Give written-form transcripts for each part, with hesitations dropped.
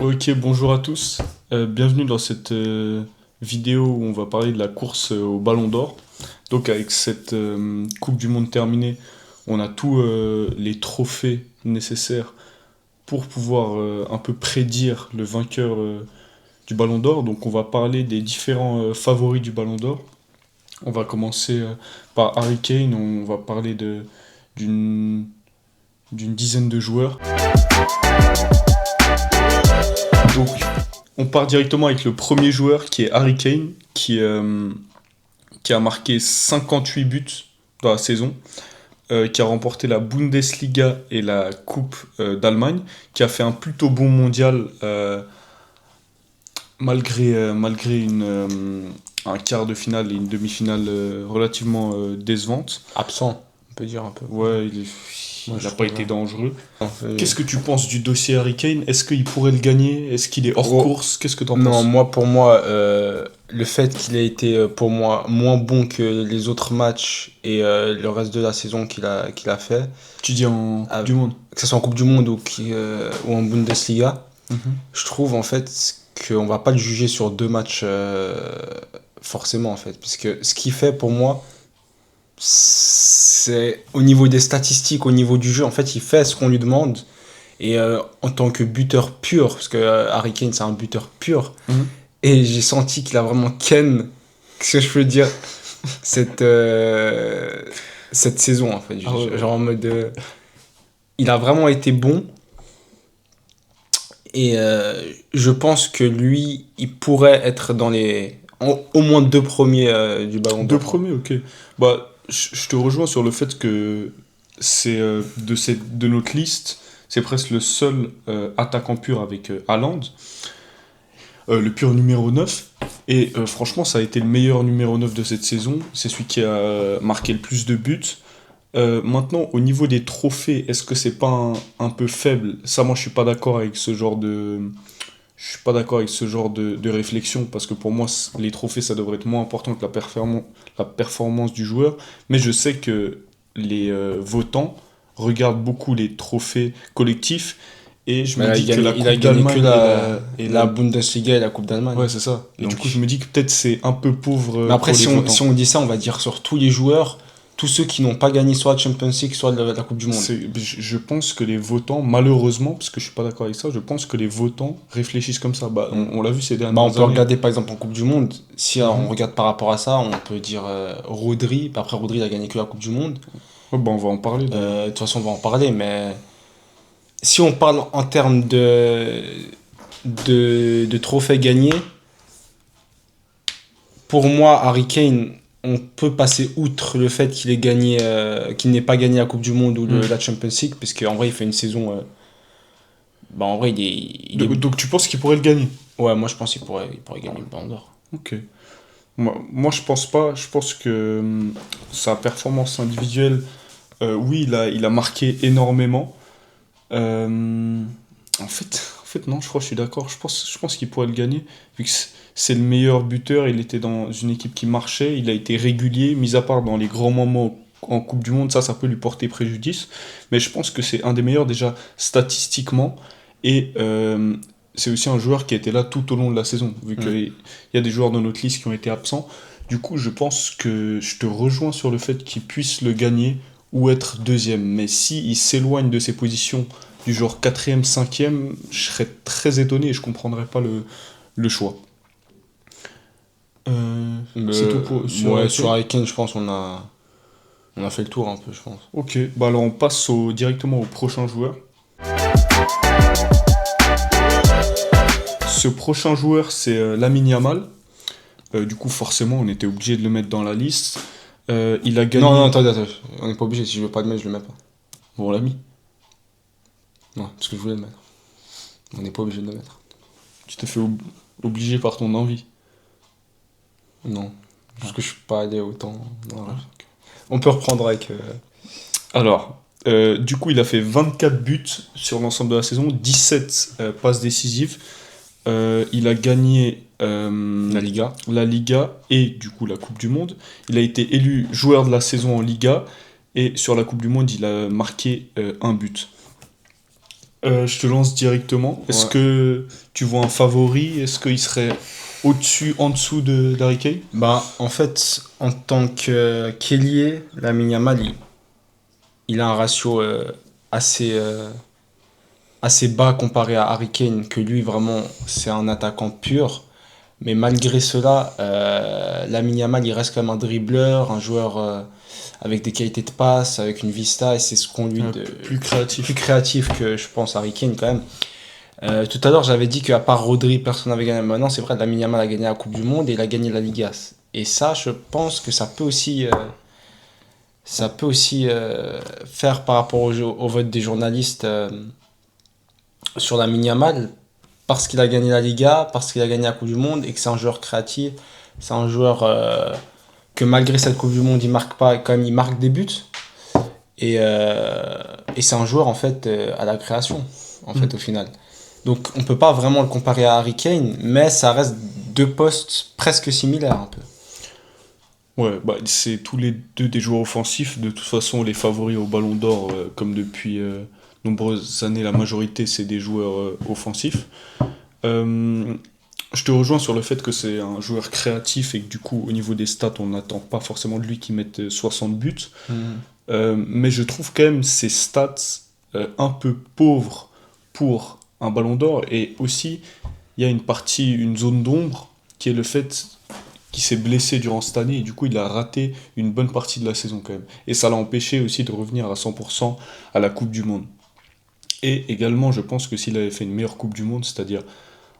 Ok, bonjour à tous. Bienvenue dans cette vidéo où on va parler de la course au Ballon d'Or. Donc avec cette Coupe du Monde terminée, on a tous les trophées nécessaires pour pouvoir un peu prédire le vainqueur du Ballon d'Or. Donc on va parler des différents favoris du Ballon d'Or. On va commencer par Harry Kane, on va parler d'une d'une dizaine de joueurs. Donc, on part directement avec le premier joueur qui est Harry Kane, qui a marqué 58 buts dans la saison, qui a remporté la Bundesliga et la Coupe d'Allemagne, qui a fait un plutôt bon mondial malgré un quart de finale et une demi-finale relativement décevantes. Absent, on peut dire un peu. Ouais, Moi, il je n'a pas trouve, été dangereux. euh, Qu'est-ce que tu penses du dossier Harry Kane? Est-ce qu'il pourrait le gagner? Est-ce qu'il est hors Oh, course? Qu'est-ce que tu en non, penses? moi, pour moi, le fait qu'il ait été, pour moi, moins bon que les autres matchs et le reste de la saison qu'il a fait, Tu dis en Coupe euh, du Monde? que ce soit en Coupe du Monde ou en Bundesliga, Mhm. je trouve en fait qu'on va pas le juger sur deux matchs forcément en fait. Parce que ce qu'il fait pour moi, c'est au niveau des statistiques, au niveau du jeu, en fait, il fait ce qu'on lui demande. Et en tant que buteur pur, parce que Harry Kane c'est un buteur pur, Mhm. et j'ai senti qu'il a vraiment ken, ce que je peux dire, cette, euh, cette saison en fait. Ah ouais, ouais. Genre en mode. Il a vraiment été bon, et je pense que lui, il pourrait être dans au moins deux premiers du Ballon Deux d'Or. premiers, ok. Bah, je te rejoins sur le fait que c'est de notre liste, c'est presque le seul attaquant pur avec Haaland, le pur numéro 9. Et franchement, ça a été le meilleur numéro 9 de cette saison. C'est celui qui a marqué le plus de buts. Maintenant, au niveau des trophées, est-ce que c'est pas un peu faible? Ça, moi, je suis pas d'accord avec ce genre de. Je suis pas d'accord avec ce genre de réflexion parce que pour moi, les trophées, ça devrait être moins important que la performance du joueur. Mais je sais que les votants regardent beaucoup les trophées collectifs et je Mais me là, dis que la il a Coupe gagné que d'Allemagne la Bundesliga et la Coupe d'Allemagne. Ouais, c'est ça. Et du coup, je Donc, me dis que peut-être c'est un peu pauvre mais après, pour les si votants. on dit ça, on va dire sur tous les joueurs, tous ceux qui n'ont pas gagné soit la Champions League, soit la Coupe du Monde. Je pense que les votants, malheureusement, parce que je suis pas d'accord avec ça, je pense que les votants réfléchissent comme ça. Bah, Mm. on l'a vu ces Bah, on dernières peut années. regarder par exemple en Coupe du Monde. Si on Mhm. regarde par rapport à ça, on peut dire Rodri. Après, Rodri il a gagné que la Coupe du Monde. Ouais, bah, on va en parler d'ailleurs. De toute façon, on va en parler. Mais si on parle en termes de trophées gagnés, pour moi, Harry Kane, on peut passer outre le fait qu'il n'ait pas gagné la Coupe du Monde ou Mm. la Champions League, parce qu'en vrai, il fait une saison. Bah, en vrai, Donc tu penses qu'il pourrait le gagner? ouais, moi je pense qu'il pourrait gagner le Ballon d'Or. Ok. Moi, je pense pas. Je pense que sa performance individuelle, oui, il a marqué énormément. Euh, en fait, non, je crois que je suis d'accord. Je pense qu'il pourrait le gagner. Vu que c'est le meilleur buteur, il était dans une équipe qui marchait, il a été régulier, mis à part dans les grands moments en Coupe du Monde, ça peut lui porter préjudice. Mais je pense que c'est un des meilleurs déjà statistiquement. Et c'est aussi un joueur qui a été là tout au long de la saison, vu Mm. qu'il y a des joueurs dans notre liste qui ont été absents. Du coup, je pense que je te rejoins sur le fait qu'il puisse le gagner ou être deuxième. Mais si il s'éloigne de ses positions du genre quatrième, cinquième, je serais très étonné et je comprendrais pas le choix. C'est tout sur Ouais, Harry sur Kane. Harry Kane, je pense on a fait le tour un peu, je pense. Ok, bah alors on passe directement au prochain joueur. Ce prochain joueur, c'est Lamine Yamal. Du coup, forcément, on était obligé de le mettre dans la liste. Il a Non, non, gagné. attends. On n'est pas obligé. Si je veux pas le mettre, je le mets pas. Bon, on l'a mis. Non, parce que je voulais le mettre. On n'est pas obligé de le mettre. Tu t'es fait obligé par ton envie. Non. Parce que je suis pas allé autant. Voilà. On peut reprendre avec. Alors, du coup, il a fait 24 buts sur l'ensemble de la saison, 17 passes décisives. Il a gagné La Liga. la Liga et du coup la Coupe du Monde. Il a été élu joueur de la saison en Liga et sur la Coupe du Monde, il a marqué un but. Je te lance directement. Est-ce Ouais. que tu vois un favori? Est-ce qu'il serait au-dessus, en dessous d'Harry Kane? Bah, en fait, en tant qu'ailier, Lamine Yamal, il a un ratio assez, assez bas comparé à Harry Kane, que lui, vraiment, c'est un attaquant pur. Mais malgré cela, Lamine Yamal, il reste quand même un dribbleur, un joueur avec des qualités de passe, avec une vista, et c'est ce qu'on lui de Plus créatif. plus créatif que je pense Harry Kane quand même. Tout à l'heure, j'avais dit qu'à part Rodri, personne n'avait gagné. Maintenant, c'est vrai, Lamine Yamal a gagné la Coupe du Monde et il a gagné la Liga. Et ça, je pense que ça peut aussi faire par rapport au vote des journalistes sur Lamine Yamal, parce qu'il a gagné la Liga, parce qu'il a gagné la Coupe du Monde et que c'est un joueur créatif, c'est un joueur que malgré cette Coupe du Monde, il marque pas, quand même, il marque des buts. Et c'est un joueur en fait à la création, en fait, au final. Donc on peut pas vraiment le comparer à Harry Kane, mais ça reste deux postes presque similaires un peu. Ouais, bah, c'est tous les deux des joueurs offensifs. De toute façon, les favoris au Ballon d'Or, comme depuis nombreuses années, la majorité, c'est des joueurs offensifs. Euh, je te rejoins sur le fait que c'est un joueur créatif et que du coup, au niveau des stats, on n'attend pas forcément de lui qu'il mette 60 buts. Mais je trouve quand même ses stats un peu pauvres pour un Ballon d'Or. Et aussi, il y a une partie, une zone d'ombre, qui est le fait qu'il s'est blessé durant cette année. Et du coup, il a raté une bonne partie de la saison quand même. Et ça l'a empêché aussi de revenir à 100% à la Coupe du Monde. Et également, je pense que s'il avait fait une meilleure Coupe du Monde, c'est-à-dire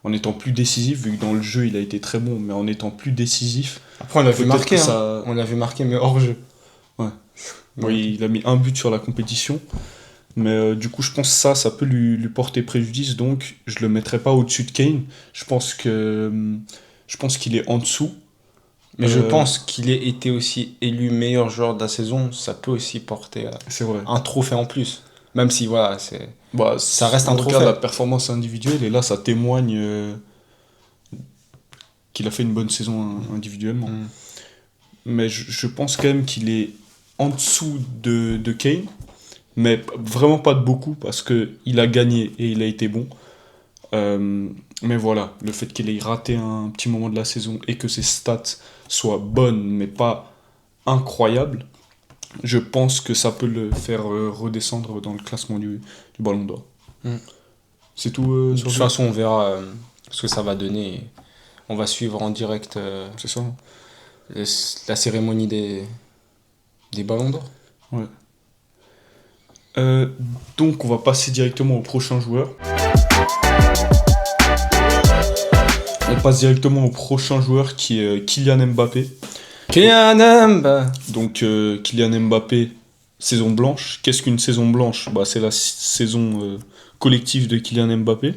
en étant plus décisif, vu que dans le jeu, il a été très bon, mais en étant plus décisif, Après on l'a vu peut-être marquer, que hein. ça... On l'a vu marquer mais hors jeu. Ouais. Donc, Oui, il a mis un but sur la compétition, mais du coup, je pense que ça peut lui porter préjudice, donc je le mettrai pas au-dessus de Kane. Je pense qu'il est en dessous. mais je Euh, pense qu'il ait été aussi élu meilleur joueur de la saison, ça peut aussi porter c'est vrai. un trophée en plus. Même si voilà, Bah, ça reste un on regarde la trophée. performance individuelle et là, ça témoigne qu'il a fait une bonne saison individuellement. Mm. Mais je pense quand même qu'il est en dessous de Kane, mais vraiment pas de beaucoup parce que il a gagné et il a été bon. Mais voilà, le fait qu'il ait raté un petit moment de la saison et que ses stats soient bonnes mais pas incroyables, je pense que ça peut le faire redescendre dans le classement du Ballon d'Or. Mm. C'est tout De sur toute lui. façon, on verra ce que ça va donner. On va suivre en direct C'est ça, hein. le- la cérémonie des ballons d'or. Ouais. Euh, donc on va passer directement au prochain joueur. On passe directement au prochain joueur qui est Kylian Mbappé. Kylian Mbappé. Donc Kylian Mbappé, saison blanche. Qu'est-ce qu'une saison blanche? Bah, c'est la saison collective de Kylian Mbappé.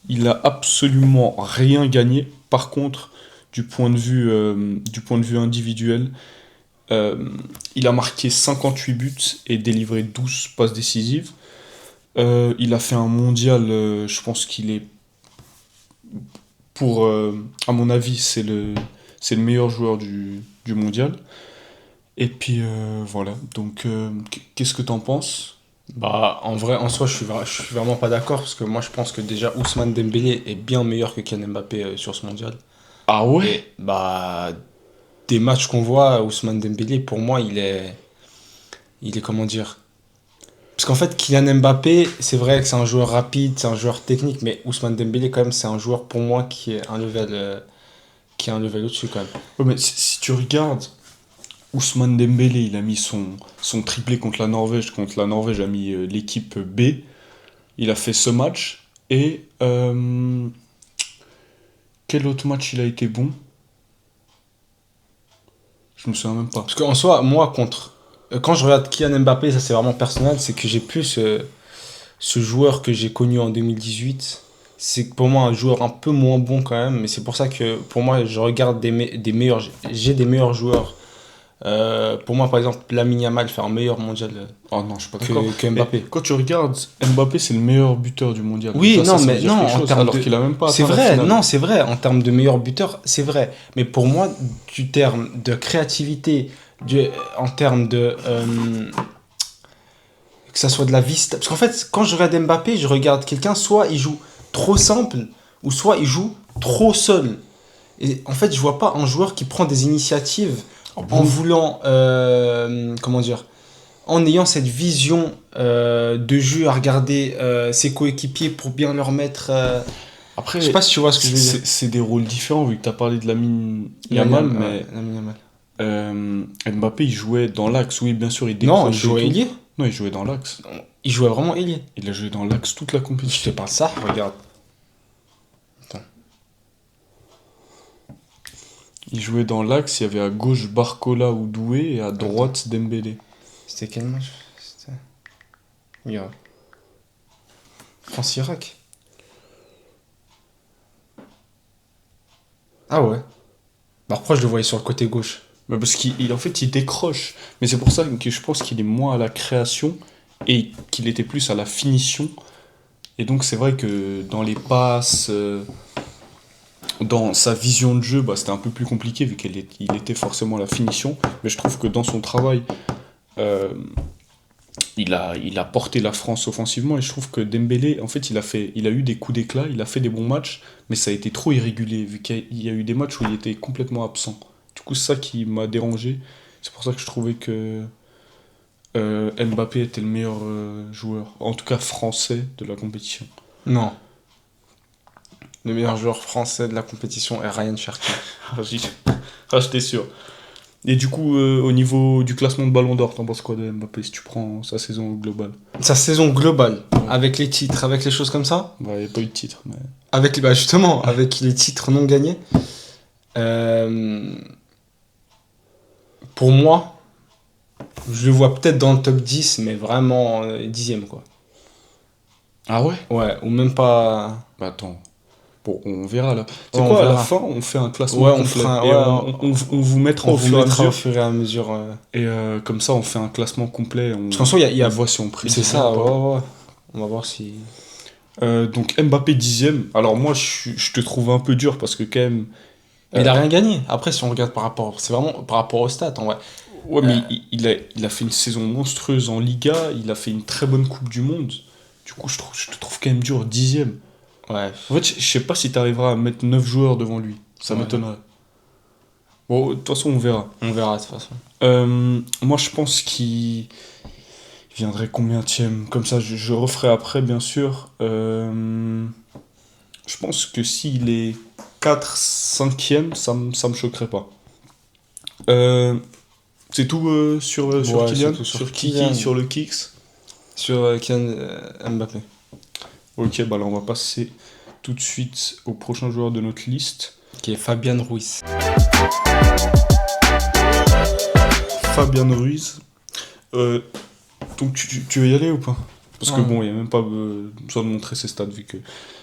Il a absolument rien gagné. Par contre, du point de vue individuel, il a marqué 58 buts et délivré 12 passes décisives. Il a fait un mondial, je pense qu'il est, à mon avis, c'est le meilleur joueur du mondial. Et puis voilà, donc qu'est-ce que t'en penses? Bah, en vrai, en soi, je suis vraiment pas d'accord parce que moi, je pense que déjà Ousmane Dembélé est bien meilleur que Kylian Mbappé sur ce mondial. Ah ouais? Et bah, des matchs qu'on voit, Ousmane Dembélé, pour moi, il est comment dire? Parce qu'en fait, Kylian Mbappé, c'est vrai que c'est un joueur rapide, c'est un joueur technique, mais Ousmane Dembélé, quand même, c'est un joueur pour moi qui est un level au-dessus quand même. Ouais, mais si tu regardes, Ousmane Dembélé, il a mis son triplé contre la Norvège. Contre la Norvège, a mis l'équipe B. Il a fait ce match. Et quel autre match il a été bon? Je me souviens même pas. Parce qu'en soi, moi, quand je regarde Kylian Mbappé, ça c'est vraiment personnel, c'est que j'ai plus ce joueur que j'ai connu en 2018. C'est pour moi un joueur un peu moins bon quand même, mais c'est pour ça que pour moi, je regarde des meilleurs. J'ai des meilleurs joueurs. Pour moi, par exemple, Lamine Yamal fait un meilleur mondial Oh non, je suis pas d'accord. que Mbappé. Mais quand tu regardes, Mbappé, c'est le meilleur buteur du mondial. Oui, Déjà, non, ça mais veut dire non, quelque en chose, termes alors de. qu'il a même pas C'est atteint la vrai, finale. non, c'est vrai, en termes de meilleur buteur, c'est vrai. Mais pour moi, du terme de créativité, en termes de. que ça soit de la vista. Parce qu'en fait, quand je regarde Mbappé, je regarde quelqu'un, soit il joue trop simple, ou soit il joue trop seul. Et en fait, je vois pas un joueur qui prend des initiatives en voulant, comment dire, en ayant cette vision de jeu à regarder ses coéquipiers pour bien leur mettre. Après, Je sais pas si tu vois ce que je veux dire. c'est des rôles différents, vu que tu as parlé de Lamine Yamal, mais ouais, Lamine Yamal. Mbappé, il jouait dans l'axe. Oui, bien sûr, il Non, il décrochait jouait tout. ailier. Non, il jouait dans l'axe. Il jouait vraiment ailier. Il a joué dans l'axe toute la Je te compétition. parle ça, regarde. Il jouait dans l'axe, il y avait à gauche Barcola ou Doué et à droite Dembélé. C'était quel match? C'était. Regarde. France-Irak. Ah ouais. Bah pourquoi je le voyais sur le côté gauche? Bah, parce en fait, il décroche. Mais c'est pour ça que je pense qu'il est moins à la création et qu'il était plus à la finition. Et donc, c'est vrai que dans les passes, dans sa vision de jeu, bah, c'était un peu plus compliqué vu qu'il était forcément à la finition. Mais je trouve que dans son travail, euh, il a porté la France offensivement. Et je trouve que Dembélé, en fait, il a eu des coups d'éclat, il a fait des bons matchs, mais ça a été trop irrégulier vu qu'il y a eu des matchs où il était complètement absent. Du coup, c'est ça qui m'a dérangé. C'est pour ça que je trouvais que Mbappé était le meilleur joueur, en tout cas français, de la compétition. Non. Le meilleur joueur français de la compétition est Ryan Cherki. J'étais sûr. Et du coup, au niveau du classement de Ballon d'Or, t'en penses quoi de Mbappé si tu prends sa saison globale? Sa saison globale, avec les titres, avec les choses comme ça, Bah, il n'y a pas eu de titre, mais... avec, bah justement, avec les titres non gagnés, pour moi, je le vois peut-être dans le top 10, mais vraiment 10e, quoi. Ah ouais? Ouais, ou même pas... Bah attends. Bon, on verra là. C'est Ouais, quoi, on à la verra. fin, on fait un classement Ouais, on complet. fera un- Et ouais, on vous mettra On au vous fur et à mettra au mesure. fur et à mesure. Et comme ça, on fait un classement complet. Parce qu'en soi, il y a on voit si on prédit c'est ça, ou pas. ouais. On va voir si... Donc Mbappé 10e. Alors moi, je te trouve un peu dur parce que quand même... Mais il a rien gagné. Après, si on regarde par rapport... C'est vraiment par rapport aux stats, en vrai. Ouais, mais il a fait une saison monstrueuse en Liga, il a fait une très bonne Coupe du Monde. Du coup, je te trouve quand même dur, 10e. Ouais. En fait, je sais pas si tu arriveras à mettre 9 joueurs devant lui. Ça Ouais. m'étonnerait. Bon, de toute façon, on verra. On verra, de toute façon. Moi, je pense qu'il viendrait combienième. Comme ça, je referai après, bien sûr. Je pense que s'il est 4, 5e, ça me choquerait pas. C'est tout sur Ouais, Kylian, c'est tout sur sur Kylian. Kiki, sur le Kicks. Sur Kylian Mbappé. Ok, bah là, on va passer tout de suite au prochain joueur de notre liste. Qui est Fabian Ruiz. Fabien Ruiz. Donc tu veux y aller ou pas? Parce que Ouais. bon, il n'y a même pas besoin de montrer ses stats vu que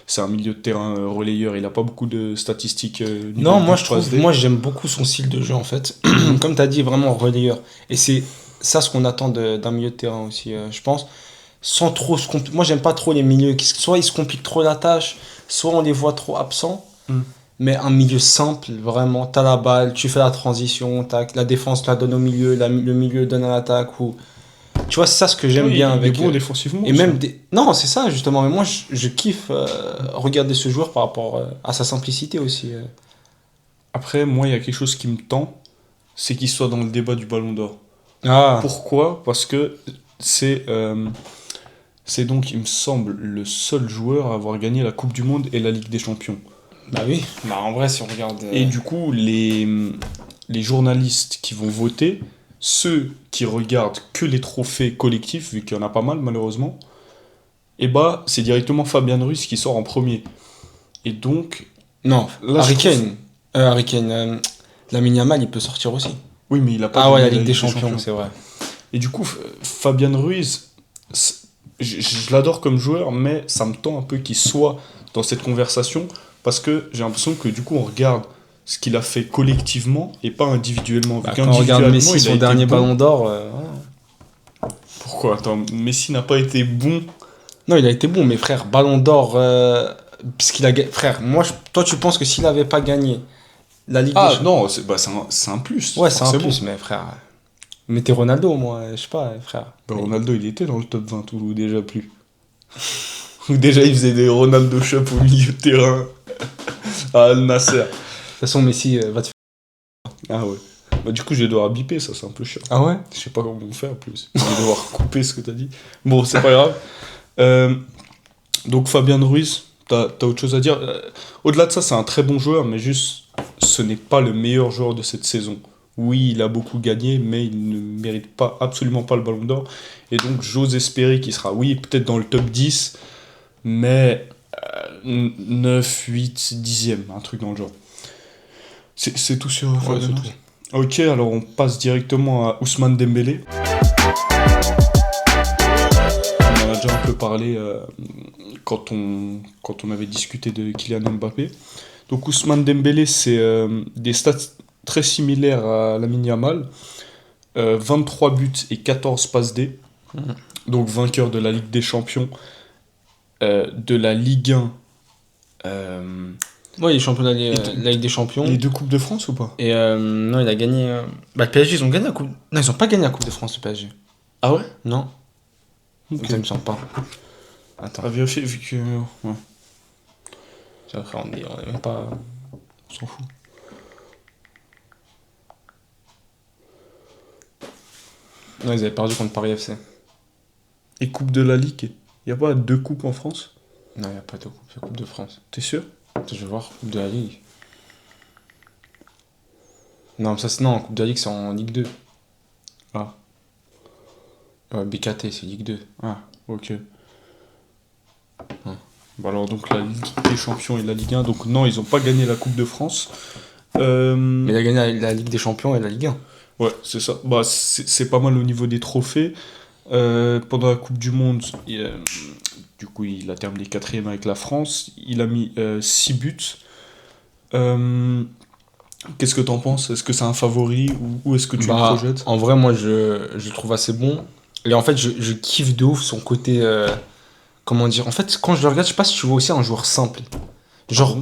c'est un milieu de terrain relayeur, il a pas beaucoup de statistiques. Non, moi je trouve. moi j'aime beaucoup son style de jeu en fait. Comme tu as dit, vraiment relayeur. Et c'est ça ce qu'on attend d'un milieu de terrain aussi, je pense. Sans trop se compliquer. Moi j'aime pas trop les milieux qui soit ils se compliquent trop la tâche, soit on les voit trop absents. Mm. Mais un milieu simple, vraiment, t'as la balle, tu fais la transition, tac, la défense la donne au milieu, le milieu donne à l'attaque. Ou... Tu vois, c'est ça ce que j'aime bien Il est avec. bon défensivement. Et aussi. même Non, c'est ça justement. Mais moi je kiffe regarder ce joueur par rapport à sa simplicité aussi. Après, moi, il y a quelque chose qui me tend, c'est qu'il soit dans le débat du Ballon d'Or. Ah, Pourquoi? Parce que c'est donc, il me semble, le seul joueur à avoir gagné la Coupe du Monde et la Ligue des Champions. bah oui. Bah en vrai, si on regarde. Et du coup, les journalistes qui vont voter, ceux qui regardent que les trophées collectifs, vu qu'il y en a pas mal malheureusement, et bah c'est directement Fabien Ruiz qui sort en premier. Et donc, Non, là, Harry je trouve- Kane. Harry Kane. Lamine Yamal, il peut sortir aussi. oui, mais il a pas Ah ouais, gagné la Ligue des Champions, c'est vrai. Et du coup, Fabien Ruiz, je l'adore comme joueur, mais ça me tend un peu qu'il soit dans cette conversation, parce que j'ai l'impression que du coup, on regarde ce qu'il a fait collectivement et pas individuellement. Vu Bah, quand on regarde qu'individuellement, Messi, il a son été dernier bon. ballon d'or. Pourquoi? Attends, Messi n'a pas été bon. Non, il a été bon, mais frère, ballon d'or. Parce qu'il a gagné. Frère, toi, tu penses que s'il avait pas gagné la Ligue des Ah Champions. non, c'est un plus. Ouais, c'est un forcément. plus, mais frère. Mettez Ronaldo, moi, je sais pas, frère. Bah, Ronaldo, il était dans le top 20 ou déjà plus. Ou déjà, il faisait des Ronaldo Shop au milieu de terrain à Al Nasser. De toute façon, Messi va te faire. Ah ouais. Bah, du coup, je vais devoir biper, ça, c'est un peu chiant. Ah ouais? Je sais pas comment on fait en plus. Je vais devoir couper ce que t'as dit. Bon, c'est pas grave. Euh, donc, Fabien Ruiz, t'as autre chose à dire? Au-delà de ça, c'est un très bon joueur, mais juste, ce n'est pas le meilleur joueur de cette saison. Oui, il a beaucoup gagné, mais il ne mérite pas, absolument pas le Ballon d'Or. Et donc, j'ose espérer qu'il sera, oui, peut-être dans le top 10, mais 9, 8, 10e, un truc dans le genre. C'est tout sur Ouais, Fabien c'est Ruiz. Ok, alors on passe directement à Ousmane Dembélé. On en a déjà un peu parlé quand on avait discuté de Kylian Mbappé. Donc Ousmane Dembélé, c'est des stats très similaires à Lamine Yamal. 23 buts et 14 passes D. Donc vainqueur de la Ligue des Champions, de la Ligue 1, Ouais, il est champion de Et la Ligue des Champions. les deux Coupes de France ou pas? Et non, il a gagné. Bah, le PSG, ils ont gagné la Coupe. Non, ils ont pas gagné la Coupe de France, le PSG. Ah ouais? Non, Ok. ça me semble pas. Attends, À vérifier vu que... ouais, après, on est même pas. on s'en fout. Non, ils avaient perdu contre Paris FC. Et Coupe de la Ligue? Y a pas deux coupes en France? Non, il n'y a pas de Coupe, c'est Coupe de France. T'es sûr? Je vais voir, Coupe de la Ligue. Non, ça c'est non, Coupe de la Ligue c'est en Ligue 2. Ah. Ouais, BKT c'est Ligue 2. Ah, ok. Ouais. Bon alors donc la Ligue des Champions et la Ligue 1, donc non, ils ont pas gagné la Coupe de France. Mais il a gagné la Ligue des Champions et la Ligue 1. Ouais, c'est ça. Bah, c'est pas mal au niveau des trophées. Pendant la Coupe du Monde, du coup, il a terminé 4ème avec la France. Il a mis 6 buts. Qu'est-ce que t'en penses? Est-ce que c'est un favori ou est-ce que tu le Bah, projettes? en vrai, moi je le trouve assez bon. Et en fait, je kiffe de ouf son côté. Comment dire? En fait, quand je le regarde, je sais pas si tu vois aussi un joueur simple. Genre,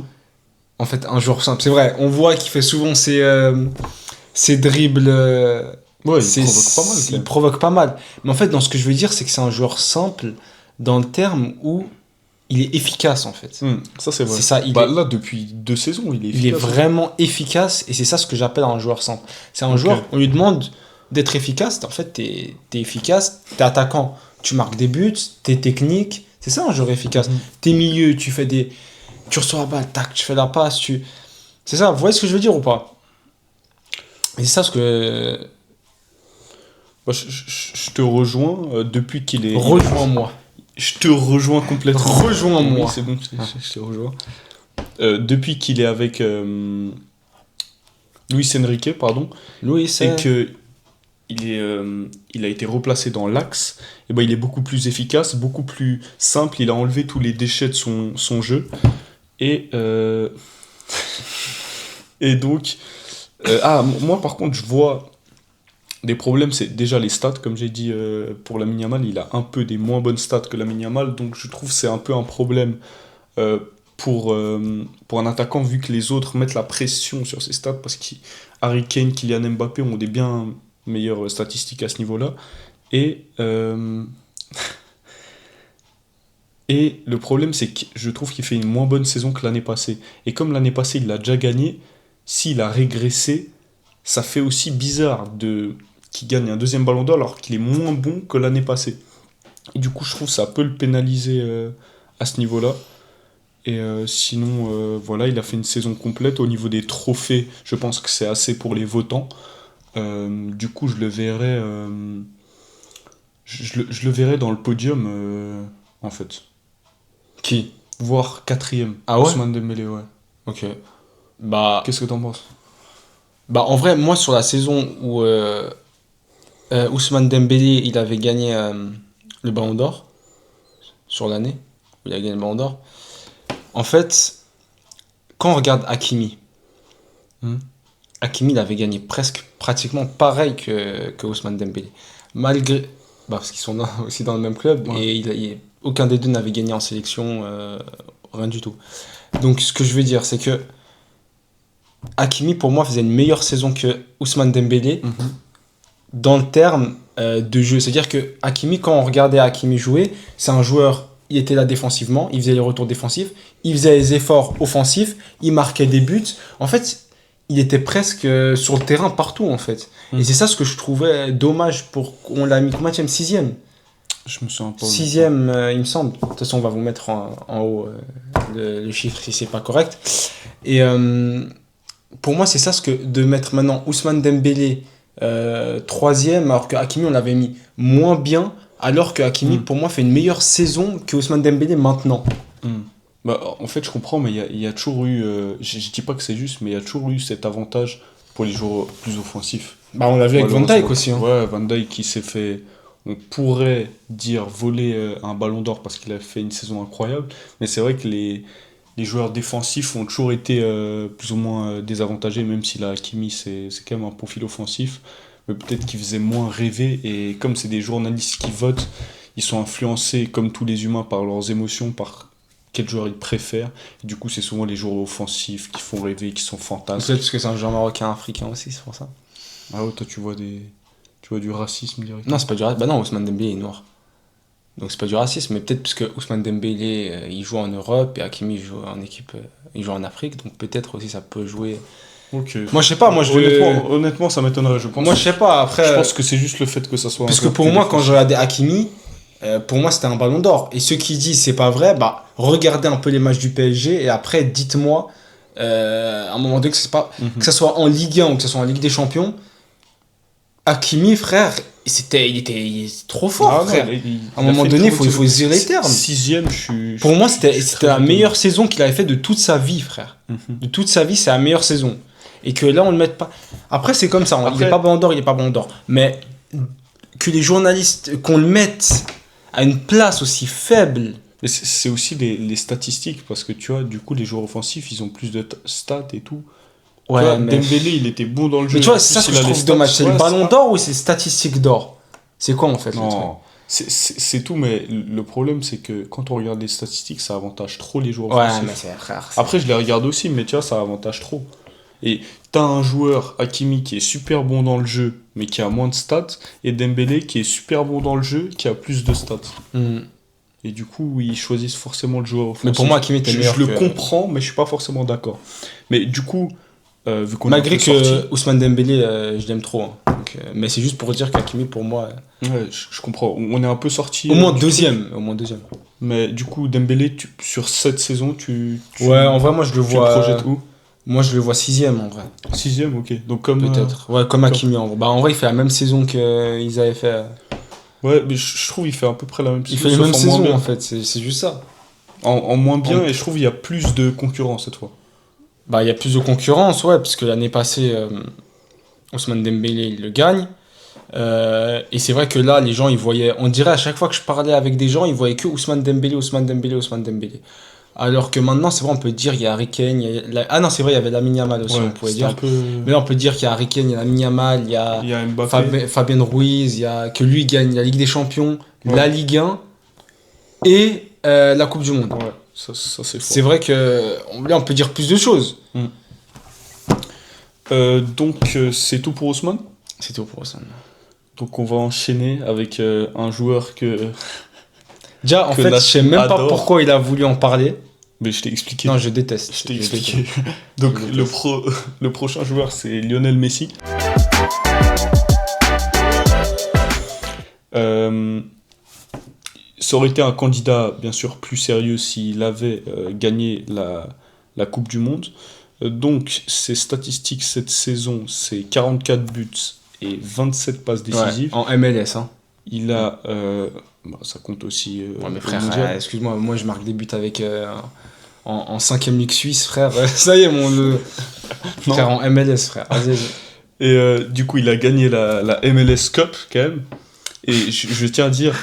en fait, un joueur simple. C'est vrai, on voit qu'il fait souvent ses dribbles. Ouais, il C'est- provoque pas mal. quand Il même. provoque pas mal. Mais en fait, dans ce que je veux dire, c'est que c'est un joueur simple dans le terme où il est efficace, en fait. Ça, c'est vrai. C'est ça, Bah, là, depuis 2 saisons, il est il est efficace. vraiment efficace et c'est ça ce que j'appelle un joueur simple. C'est un Ok. joueur, on lui demande d'être efficace, en fait, t'es efficace, t'es attaquant, tu marques des buts, t'es technique. C'est ça un joueur efficace. Mhm. T'es milieu, tu reçois la balle, tac, tu fais la passe, C'est ça, vous voyez ce que je veux dire ou pas? Et c'est ça ce que. Bah, je te rejoins depuis qu'il est. Rejoins-moi. Je te rejoins complètement. Rejoins-moi. Oui, c'est bon, je te rejoins. Depuis qu'il est avec Luis Enrique, pardon, Louis, et c'est. que il a été replacé dans l'axe, et ben il est beaucoup plus efficace, beaucoup plus simple. Il a enlevé tous les déchets de son jeu. Et, et donc, moi par contre, je vois des problèmes. C'est déjà les stats, comme j'ai dit pour Lamine Yamal, il a un peu des moins bonnes stats que Lamine Yamal, donc je trouve que c'est un peu un problème euh, pour un attaquant, vu que les autres mettent la pression sur ses stats, parce qu'Harry Kane, Kylian Mbappé ont des bien meilleures statistiques à ce niveau-là. Et, et le problème, c'est que je trouve qu'il fait une moins bonne saison que l'année passée. Et comme l'année passée, il l'a déjà gagné, s'il a régressé, ça fait aussi bizarre qu'il gagne un deuxième ballon d'or alors qu'il est moins bon que l'année passée. Et du coup, je trouve que ça peut le pénaliser à ce niveau-là. Et sinon, voilà, il a fait une saison complète. Au niveau des trophées, je pense que c'est assez pour les votants. Du coup, je le verrais, je le verrais dans le podium, en fait. Qui? Voire 4ème. Ah ouais? Ousmane Dembélé, ouais. Ok. Bah, Qu'est-ce que t'en penses? en vrai, moi, sur la saison où Ousmane Dembélé, il avait gagné le Ballon d'Or, sur l'année où il a gagné le Ballon d'Or, en fait, quand on regarde Hakimi, Hmm. Hakimi, il avait gagné pratiquement pareil que Ousmane Dembélé. Malgré. Bah, parce qu'ils sont aussi dans le même club, Ouais. et aucun des deux n'avait gagné en sélection, rien du tout. Donc, ce que je veux dire, c'est que Hakimi, pour moi, faisait une meilleure saison que Ousmane Dembélé, dans le terme de jeu. C'est-à-dire que Hakimi, quand on regardait Hakimi jouer, c'est un joueur, il était là défensivement, il faisait les retours défensifs, il faisait les efforts offensifs, il marquait des buts. En fait, il était presque sur le terrain partout, en fait. Et c'est ça ce que je trouvais dommage on l'a mis combien de sixième? Je me souviens pas. Sixième, il me semble. De toute façon, on va vous mettre en haut le chiffre si c'est pas correct. Et pour moi, c'est ça ce que de mettre maintenant Ousmane Dembélé troisième, alors que Hakimi, on l'avait mis moins bien, alors que Hakimi, pour moi, fait une meilleure saison que Ousmane Dembélé maintenant. Bah, en fait, je comprends, mais il y a toujours eu. Je dis pas que c'est juste, mais il y a toujours eu cet avantage pour les joueurs plus offensifs. Bah, on l'a vu avec Van Dijk aussi. Hein. Ouais, Van Dijk qui s'est fait, on pourrait dire, voler un ballon d'or parce qu'il a fait une saison incroyable. Mais c'est vrai que les joueurs défensifs ont toujours été plus ou moins désavantagés, même si la Hakimi, c'est quand même un profil offensif. Mais peut-être qu'il faisait moins rêver. Et comme c'est des journalistes qui votent, ils sont influencés, comme tous les humains, par leurs émotions, par quel joueur ils préfèrent. Et du coup, c'est souvent les joueurs offensifs qui font rêver, qui sont fantasques. Peut-être parce que c'est un joueur marocain africain aussi, c'est pour ça. Ah ouais, toi tu vois du racisme direct. Non, c'est pas du racisme. Bah non, Ousmane Dembélé est noir. Donc c'est pas du racisme, mais peut-être parce que Ousmane Dembélé il joue en Europe et Hakimi il joue en équipe, il joue en Afrique, donc peut-être aussi ça peut jouer. Ok. Moi je sais pas, honnêtement ça m'étonnerait, je pense. Moi je sais pas, après. Je pense que c'est juste le fait que ça soit. Parce que pour moi, quand je regardais Hakimi, pour moi c'était un ballon d'or. Et ceux qui disent c'est pas vrai, bah regardez un peu les matchs du PSG et après dites-moi à un moment donné que c'est pas que ça soit en Ligue 1 ou que ça soit en Ligue des Champions. Hakimi, frère, il était trop fort, frère. À un moment donné, il faut dire les termes. Sixième, pour moi, c'était la meilleure saison qu'il avait fait de toute sa vie, frère. De toute sa vie, c'est la meilleure saison. Et que là, on ne le mette pas. Après, c'est comme ça. Il n'est pas ballon d'or, il n'est pas ballon d'or. Mais que les journalistes, qu'on le mette à une place aussi faible. Mais c'est aussi les statistiques, parce que tu vois, du coup, les joueurs offensifs, ils ont plus de stats et tout. Ouais, vois, Dembélé, il était bon dans le jeu. Mais tu vois, c'est ça que je trouve dommage. C'est le ballon d'or ou c'est statistiques d'or? C'est quoi en fait? Non, c'est tout, mais le problème, c'est que quand on regarde les statistiques, ça avantage trop les joueurs offensifs. Ouais, mais c'est rare. Après, je les regarde aussi, mais tu vois, ça avantage trop. Et t'as un joueur, Hakimi, qui est super bon dans le jeu, mais qui a moins de stats, et Dembélé, qui est super bon dans le jeu, qui a plus de stats. Et du coup, ils choisissent forcément le joueur offensif. Mais pour moi, Hakimi était meilleur. Je le comprends, mais je suis pas forcément d'accord. Mais du coup, vu qu'on malgré que Ousmane Dembélé, je l'aime trop. Hein. Donc, mais c'est juste pour dire qu'Hakimi, pour moi. Ouais, je comprends. On est un peu sorti. Au moins deuxième. Mais du coup, Dembélé, sur cette saison, ouais, en vrai, moi je le vois. Tu le projettes où? Moi je le vois sixième en vrai. Sixième, ok. Donc comme. Peut-être. Ouais, comme Hakimi en vrai. Bah, en vrai, il fait la même saison qu'ils avaient fait. Ouais, mais je trouve qu'il fait à peu près la même saison. Il fait la même saison en fait, c'est juste ça. En moins bien, et je trouve qu'il y a plus de concurrence cette fois. Bah, il y a plus de concurrence, ouais, parce que l'année passée, Ousmane Dembélé, il le gagne. Et c'est vrai que là, les gens, ils voyaient, on dirait à chaque fois que je parlais avec des gens, ils voyaient que Ousmane Dembélé. Alors que maintenant, c'est vrai, on peut dire qu'il y a Harry Kane, ah non, c'est vrai, il y avait Lamine Yamal aussi, on pouvait dire. Mais là, on peut dire qu'il y a Harry Kane, il y a Lamine Yamal, il y a Fabien Ruiz, il y a que lui gagne la Ligue des Champions, la Ligue 1 et la Coupe du Monde. Ouais, ça c'est fort. C'est vrai que là, on peut dire plus de choses. Donc, c'est tout pour Ousmane? C'est tout pour Ousmane. Donc, on va enchaîner avec un joueur que. Déjà, en fait, je sais même pas pourquoi il a voulu en parler. Mais je t'ai expliqué. Non, je déteste. Je t'ai expliqué. Donc, le prochain joueur, c'est Lionel Messi. Ça aurait été un candidat, bien sûr, plus sérieux s'il avait gagné la Coupe du Monde. Donc, ses statistiques cette saison, c'est 44 buts et 27 passes décisives. Ouais, en MLS, hein. Il a... ça compte aussi... ouais, mais frère, excuse-moi, moi je marque des buts avec... en 5ème Ligue suisse, frère. Ça y est, frère, en MLS, frère. Vas-y. Et du coup, il a gagné la MLS Cup, quand même. Et je tiens à dire,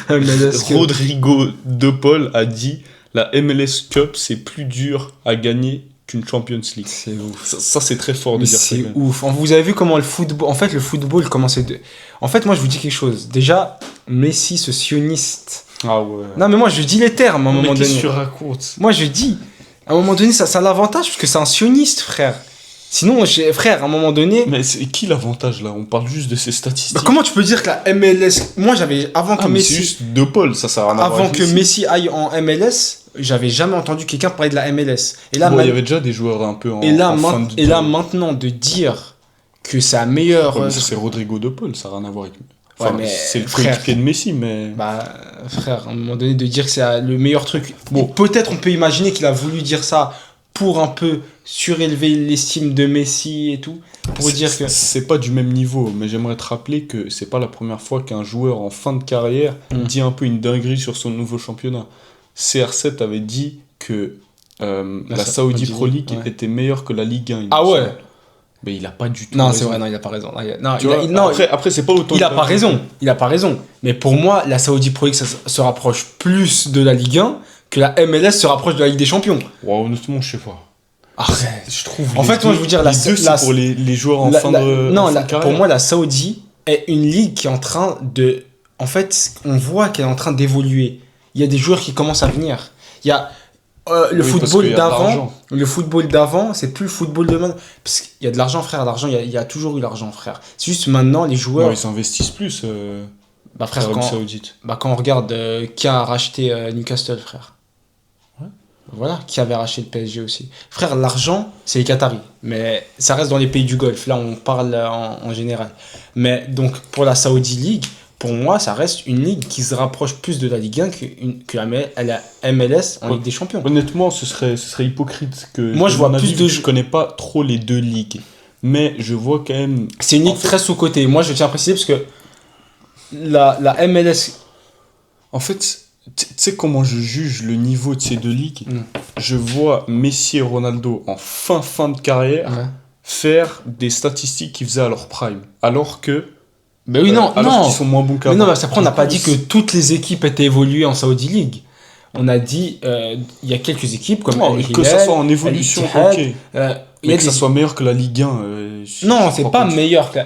Rodrigo De Paul a dit la MLS Cup, c'est plus dur à gagner qu'une Champions League. C'est ouf. Ça c'est très fort de dire ça. C'est ouf. Vous avez vu comment le football... En fait, le football commençait de... En fait, moi, je vous dis quelque chose. Déjà, Messi, ce sioniste... Ah ouais. Non, mais moi, je dis les termes à un moment donné. Mais qu'est-ce que tu racontes ? Moi, je dis... À un moment donné, ça a l'avantage, parce que c'est un sioniste, frère. Sinon, frère, à un moment donné, Mais c'est qui l'avantage là? On parle juste de ces statistiques. bah, comment tu peux dire que la MLS, moi j'avais, avant que mais c'est Messi, juste De Paul, ça sert à rien à voir avant avec que Messi aille en MLS, j'avais jamais entendu quelqu'un parler de la MLS. Et là, Bon, il y avait déjà des joueurs un peu en, et là, en fin de... et là maintenant de dire que c'est la meilleure. Ouais, mais ça, c'est Rodrigo De Paul, ça n'a rien à voir avec... Ouais, Enfin, mais c'est le frère. coéquipier de Messi, mais... Bah, frère, à un moment donné, de dire que c'est le meilleur truc. Bon. Peut-être on peut imaginer qu'il a voulu dire ça pour un peu surélever l'estime de Messi et tout. Pour dire que. C'est pas du même niveau, mais j'aimerais te rappeler que c'est pas la première fois qu'un joueur en fin de carrière dit un peu une dinguerie sur son nouveau championnat. CR7 avait dit que la Saudi Pro League était meilleure que la Ligue 1. Ah ouais? Mais il a pas du tout Non, raison. c'est vrai, non, il a pas raison. Après, c'est pas autant... Il a pas raison. Il a pas raison. Mais pour moi, la Saudi Pro League se rapproche plus de la Ligue 1 que la MLS se rapproche de la Ligue des Champions. Ouais, honnêtement, je sais pas. Arrête. Je trouve En fait, moi, je veux dire, les deux, c'est pour les joueurs en fin de non, en fin de carrière. pour moi, la Saudi est une ligue qui est en train de... En fait, on voit qu'elle est en train d'évoluer. Il y a des joueurs qui commencent à venir. Il y a le football d'avant. Le football d'avant, c'est plus le football de maintenant. Parce qu'il y a de l'argent, frère. L'argent, il y a toujours eu l'argent, frère. C'est juste maintenant, les joueurs... Ouais, ils s'investissent plus, bah, frère, quand on regarde qui a racheté Newcastle, frère. Voilà, qui avait arraché le PSG aussi. Frère, l'argent, c'est les Qataris. Mais ça reste dans les pays du Golfe. Là, on parle en général. Mais donc, pour la Saudi League, pour moi, ça reste une ligue qui se rapproche plus de la Ligue 1 que la MLS en Ligue des Champions. Honnêtement, ce serait hypocrite que... Moi, je vois plus de... Je connais pas trop les deux ligues. Mais je vois quand même... C'est une ligue très sous-cotée. Moi, je tiens à préciser parce que la MLS... En fait... Tu sais comment je juge le niveau de ces deux ligues? Je vois Messi et Ronaldo en fin de carrière faire des statistiques qu'ils faisaient à leur prime. Alors que... Mais oui, non. qu'ils sont moins bons qu'avant. Mais non, parce qu'après, on n'a pas dit que toutes les équipes étaient évoluées en Saudi League. On a dit, il y a quelques équipes comme que ça soit en évolution, ok. Mais que ça soit meilleur que la Ligue 1. Non, c'est pas meilleur que...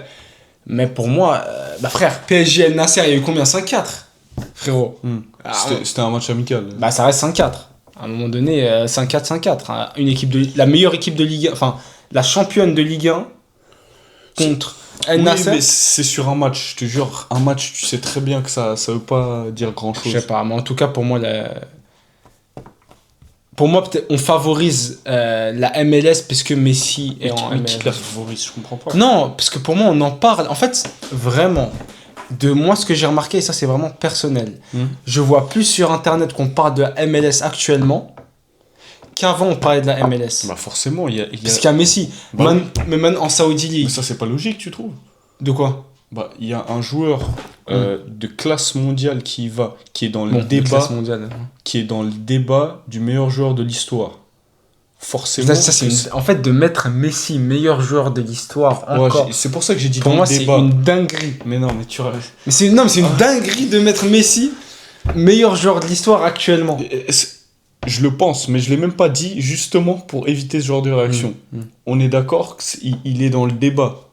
Mais pour moi, bah frère, PSG El Nasser, il y a eu combien? 5-4, frérot. C'était un match amical. Bah ça reste 5-4. À un moment donné, 5-4. Une équipe la meilleure équipe de Ligue 1, enfin, la championne de Ligue 1 contre El Nasser. Mais c'est sur un match, je te jure. Un match, tu sais très bien que ça veut pas dire grand-chose. Je sais pas, mais en tout cas, pour moi, peut-être, on favorise la MLS parce que Messi est en MLS. Qui la favorise? Je comprends pas. Non, parce que pour moi, on en parle. En fait, vraiment, de moi, ce que j'ai remarqué, et ça, c'est vraiment personnel. Je vois plus sur Internet qu'on parle de la MLS actuellement qu'avant, on parlait de la MLS. Bah forcément, il y a... Parce qu'il y a Messi. Bah mais maintenant, en Saudi League. Mais ça, c'est pas logique, tu trouves? De quoi? Bah, il y a un joueur de classe mondiale qui est dans le débat, qui est dans le débat du meilleur joueur de l'histoire. Forcément. En fait, de mettre Messi meilleur joueur de l'histoire encore. C'est pour ça que j'ai dit pour dans moi, le débat. c'est une dinguerie. Mais non, mais tu... Mais c'est une dinguerie de mettre Messi meilleur joueur de l'histoire actuellement. Je le pense, mais je l'ai même pas dit justement pour éviter ce genre de réaction. On est d'accord qu'il est dans le débat.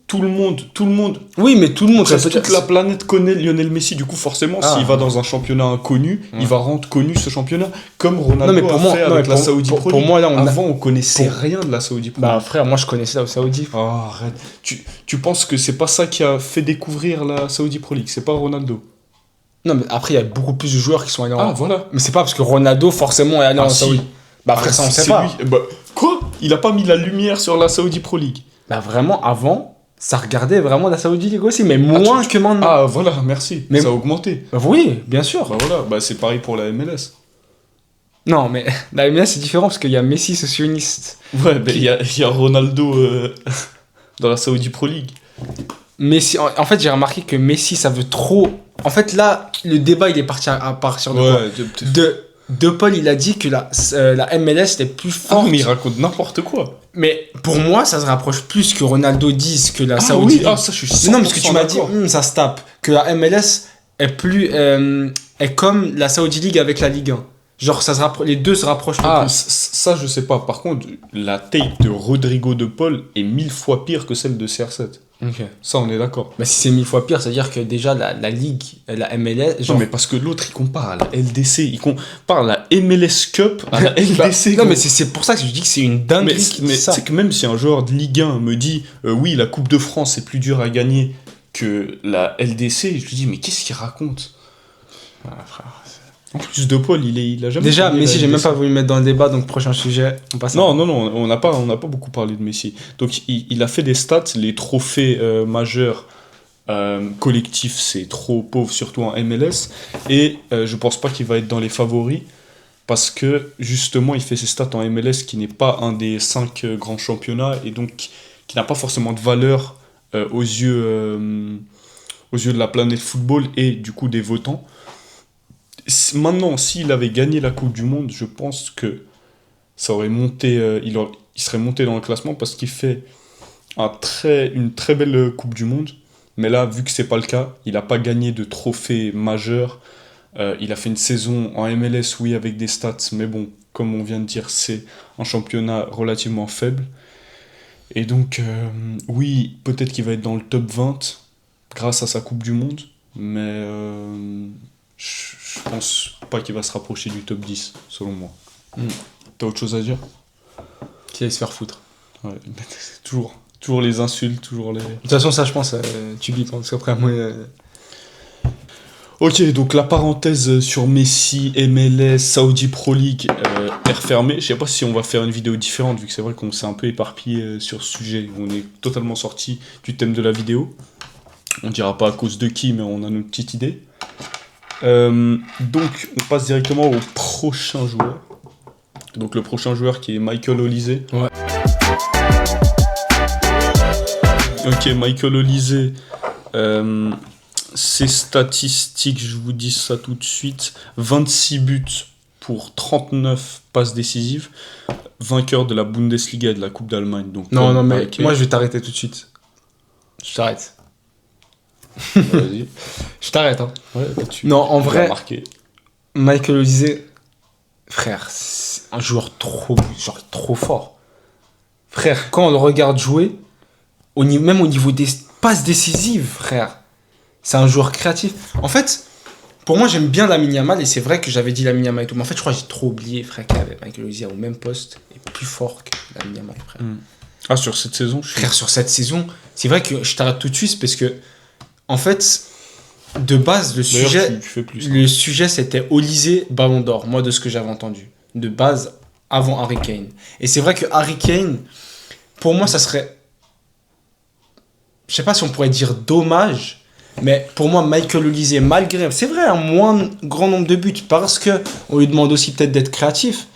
Tout le monde. Oui, mais tout le monde. Toute la planète connaît Lionel Messi. Du coup, forcément, s'il va dans un championnat inconnu, il va rendre connu ce championnat, comme Ronaldo a fait avec la Saudi Pro League. Pour moi, là, avant, on connaissait rien de la Saudi Pro League. Bah, frère, moi, je connaissais la Saudi. Oh, arrête. Tu penses que c'est pas ça qui a fait découvrir la Saudi Pro League? C'est pas Ronaldo? Non, mais après, il y a beaucoup plus de joueurs qui sont allés en... Ah, voilà. Mais c'est pas parce que Ronaldo, forcément, est allé en Saudi. Bah, après, ça, on sait pas. Bah, quoi? Il a pas mis la lumière sur la Saudi Pro League? Bah, vraiment, avant... Ça regardait vraiment la Saudi League aussi, mais moins que maintenant. Ah voilà, merci. Mais ça a augmenté. Oui, bien sûr. Bah voilà, bah c'est pareil pour la MLS. Non, mais la MLS c'est différent parce qu'il y a Messi, ce sioniste. Ouais, mais il y a Ronaldo dans la Saudi Pro League. Messi, en fait, j'ai remarqué que Messi, ça veut trop... En fait, là, le débat, il est parti à partir de quoi? De Paul, il a dit que la MLS était plus forte. Ah, mais il raconte n'importe quoi. Mais pour moi, ça se rapproche plus que Ronaldo dise que la Saudi League. Ah, ça, je suis 100% non, parce que tu m'as dit, ça se tape. Que la MLS est comme la Saudi League avec la Ligue 1. Genre, les deux se rapprochent plus. Ça, je sais pas. Par contre, la tape de Rodrigo De Paul est 1000 fois pire que celle de CR7. Ok. Ça, on est d'accord. Mais si c'est 1000 fois pire, c'est-à-dire que déjà la Ligue, la MLS, Non, mais parce que l'autre, il compare à la LDC, il compare à la MLS Cup à la LDC. non, gros. mais c'est pour ça que je dis que c'est une dinguerie qui dit mais ça. c'est que même si un joueur de Ligue 1 me dit oui, la Coupe de France c'est plus dur à gagner que la LDC, je lui dis mais qu'est-ce qu'il raconte? Ah, frère. En plus, De Paul, il a jamais Déjà, gagné Messi, la j'ai même LDC. pas voulu le mettre dans le débat, donc prochain sujet, on passe à... Non, on n'a pas beaucoup parlé de Messi. Donc il a fait des stats, les trophées majeurs collectifs, c'est trop pauvre, surtout en MLS. Et je pense pas qu'il va être dans les favoris, parce que justement, il fait ses stats en MLS qui n'est pas un des 5 grands championnats, et donc qui n'a pas forcément de valeur aux yeux de la planète football et du coup des votants. Maintenant, s'il avait gagné la Coupe du Monde, je pense que ça aurait monté, il serait monté dans le classement parce qu'il fait une très belle Coupe du Monde. Mais là, vu que c'est pas le cas, il n'a pas gagné de trophée majeur. Il a fait une saison en MLS, oui, avec des stats, mais bon, comme on vient de dire, c'est un championnat relativement faible. Et donc, oui, peut-être qu'il va être dans le top 20 grâce à sa Coupe du Monde, mais je pense pas qu'il va se rapprocher du top 10, selon moi. T'as autre chose à dire? Qui allait se faire foutre. Ouais, c'est toujours les insultes, toujours les... De toute façon, ça, je pense, tu bipes, hein, parce qu'après, moi... Ok, donc la parenthèse sur Messi, MLS, Saudi Pro League est refermée. Je sais pas si on va faire une vidéo différente, vu que c'est vrai qu'on s'est un peu éparpillé sur ce sujet. On est totalement sorti du thème de la vidéo. On dira pas à cause de qui, mais on a notre petite idée. Donc, on passe directement au prochain joueur. Donc, le prochain joueur qui est Michael Olise. Ouais. Ok, Michael Olise. Ses statistiques, je vous dis ça tout de suite. 26 buts pour 39 passes décisives. Vainqueur de la Bundesliga et de la Coupe d'Allemagne. Donc, Non, mais Harry Kane. moi, je vais t'arrêter tout de suite. Je t'arrête. Vas-y. Je t'arrête, hein. Ouais, Non, en tu vas vrai, marquer. Michael Olise, frère, c'est un joueur trop fort. Frère, quand on le regarde jouer, même au niveau des passes décisives, frère, c'est un joueur créatif. En fait, pour moi, j'aime bien Lamine Yamal, et c'est vrai que j'avais dit Lamine Yamal et tout, mais en fait, je crois que j'ai trop oublié, frère, qu'avait Michael Olise au même poste et plus fort que Lamine Yamal, frère. Ah, sur cette saison, je suis... Frère, sur cette saison, c'est vrai que je t'arrête tout de suite parce que, en fait, de base, D'ailleurs, tu fais plus. le sujet c'était Olise Ballon d'Or, moi de ce que j'avais entendu. De base, avant Harry Kane. Et c'est vrai que Harry Kane, pour moi, ça serait. Je sais pas si on pourrait dire dommage, mais pour moi, Michael Olise, malgré. C'est vrai, un moins grand nombre de buts, parce que on lui demande aussi peut-être d'être créatif.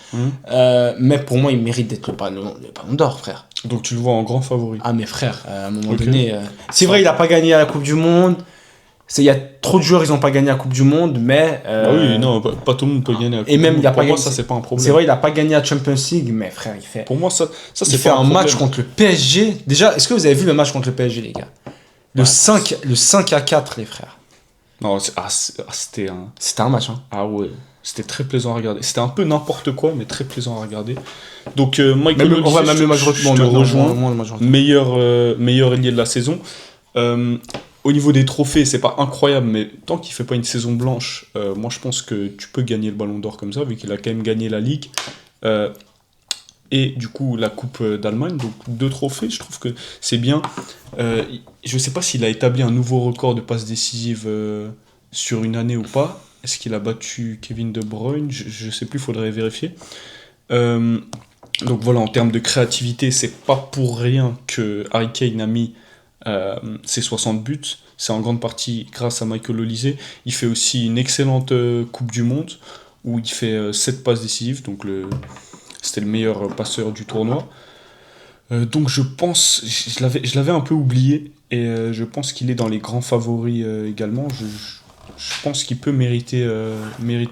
Mais pour moi, il mérite d'être le Ballon d'Or, frère. Donc tu le vois en grand favori. Ah, mais frère, à un moment Ok. donné. C'est vrai, il a pas gagné à la Coupe du Monde. Il y a trop de joueurs, ils ont pas gagné la Coupe du Monde, mais. Ah oui, non, pas tout le monde peut gagner. Et même, il a pour pas moi, gagné- ça, c'est pas un problème. C'est vrai, il a pas gagné la Champions League, mais frère, il fait. Pour moi, ça Il c'est fait pas un problème. match contre le PSG. Déjà, est-ce que vous avez vu le match contre le PSG, les gars? Le Ouais. 5-4, les frères. Non, c'était un... C'était un match, hein. Ah ouais, c'était très plaisant à regarder. C'était un peu n'importe quoi, mais très plaisant à regarder. Donc, Michael Même, on va même le match je te rejoins. Meilleur ailier de la saison. Au niveau des trophées, c'est pas incroyable, mais tant qu'il fait pas une saison blanche, moi je pense que tu peux gagner le Ballon d'Or comme ça, vu qu'il a quand même gagné la Ligue. Et du coup, la Coupe d'Allemagne, donc 2 trophées, je trouve que c'est bien. Je sais pas s'il a établi un nouveau record de passes décisives sur une année ou pas. Est-ce qu'il a battu Kevin De Bruyne? Je sais plus, faudrait vérifier. Donc voilà, en termes de créativité, c'est pas pour rien que Harry Kane a mis ses 60 buts. C'est en grande partie grâce à Michael Olise. Il fait aussi une excellente Coupe du Monde où il fait 7 passes décisives, donc c'était le meilleur passeur du tournoi. Donc je pense, je l'avais un peu oublié, et je pense qu'il est dans les grands favoris également. Je pense qu'il peut mériter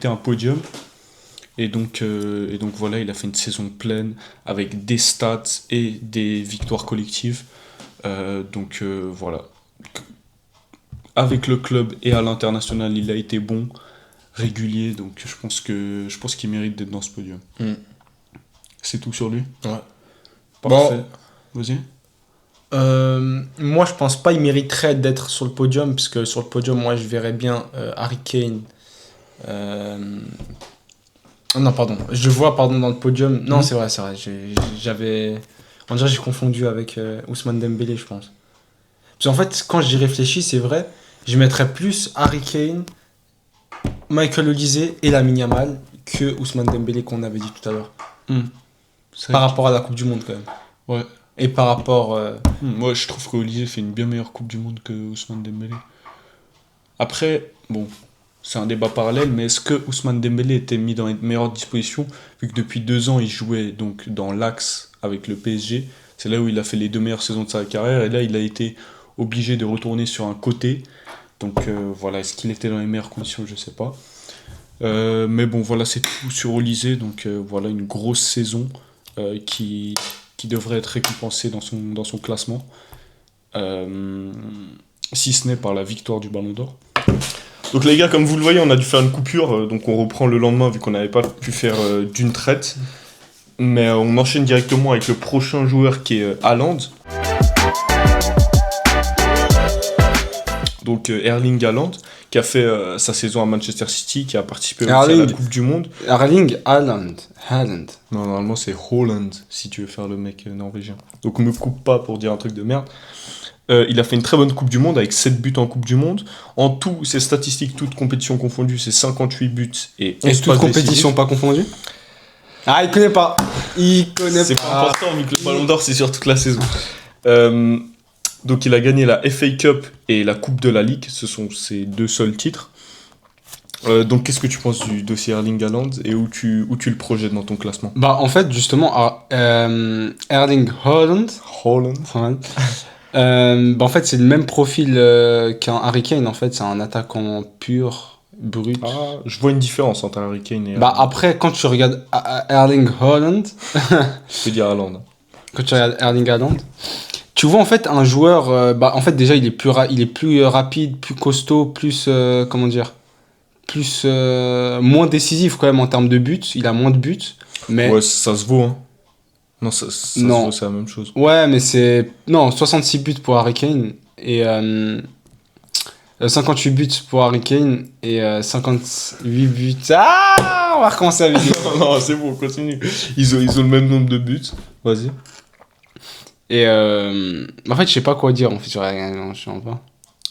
un podium. Et donc voilà, il a fait une saison pleine avec des stats et des victoires collectives. Voilà. Avec le club et à l'international, il a été bon, régulier, donc je pense qu'il mérite d'être dans ce podium. C'est tout sur lui? Ouais. Parfait. Vas-y. Moi, je pense pas il mériterait d'être sur le podium, parce que sur le podium, moi, je verrais bien Harry Kane. Non, pardon. Je le vois, pardon, dans le podium. Non, c'est vrai, c'est vrai. J'avais... On dirait que j'ai confondu avec Ousmane Dembélé, je pense. Parce qu'en fait, quand j'y réfléchis, c'est vrai, je mettrais plus Harry Kane, Michael Olise et Lamine Yamal que Ousmane Dembélé qu'on avait dit tout à l'heure. Par rapport à la Coupe du Monde, quand même. Ouais. Et par rapport... Moi, je trouve qu'Olise fait une bien meilleure Coupe du Monde que Ousmane Dembélé. Après, bon, c'est un débat parallèle, mais est-ce que Ousmane Dembélé était mis dans les meilleures dispositions, vu que depuis 2 ans, il jouait donc dans l'axe avec le PSG. C'est là où il a fait les 2 meilleures saisons de sa carrière, et là, il a été obligé de retourner sur un côté. Donc voilà, est-ce qu'il était dans les meilleures conditions, je sais pas. Mais bon, voilà, c'est tout sur Olise. Donc voilà, une grosse saison qui devrait être récompensée dans son classement. Si ce n'est par la victoire du Ballon d'Or. Donc les gars, comme vous le voyez, on a dû faire une coupure. Donc on reprend le lendemain vu qu'on n'avait pas pu faire d'une traite. Mais on enchaîne directement avec le prochain joueur qui est Haaland. Donc Erling Haaland, qui a fait sa saison à Manchester City, qui a participé aussi à la Coupe du Monde. Erling Haaland. Non, normalement c'est Haaland, si tu veux faire le mec norvégien. Donc me coupe pas pour dire un truc de merde. Il a fait une très bonne Coupe du Monde, avec 7 buts en Coupe du Monde. En tout, ses statistiques, toutes compétitions confondues, c'est 58 buts et 11 Et toutes compétitions pas confondues. Ah, il connaît pas. C'est pas important, vu que le Ballon d'Or, c'est sur toute la saison. Donc il a gagné la FA Cup et la Coupe de la Ligue, ce sont ses 2 seuls titres. Donc qu'est-ce que tu penses du dossier Erling Haaland et où tu le projettes dans ton classement? Bah en fait justement Erling Haaland. Bah en fait c'est le même profil qu'un Harry Kane, en fait c'est un attaquant pur, brut. Ah, je vois une différence entre Harry Kane et... Bah après quand tu regardes Erling Haaland... Je peux dire Haaland. Quand tu regardes Erling Haaland, tu vois en fait un joueur, bah en fait déjà il est plus rapide, plus costaud, plus comment dire, plus moins décisif quand même en termes de buts. Il a moins de buts, mais ouais, ça se vaut, hein. Non, ça se vaut, c'est la même chose. Ouais, mais c'est 66 buts pour Harry Kane et 58 buts pour Harry Kane et 58 buts. Ah, on va recommencer la vidéo. Non, c'est bon, continue. Ils ont le même nombre de buts. Vas-y. Et en fait, je sais pas quoi dire en fait sur Harry Kane, je sais pas.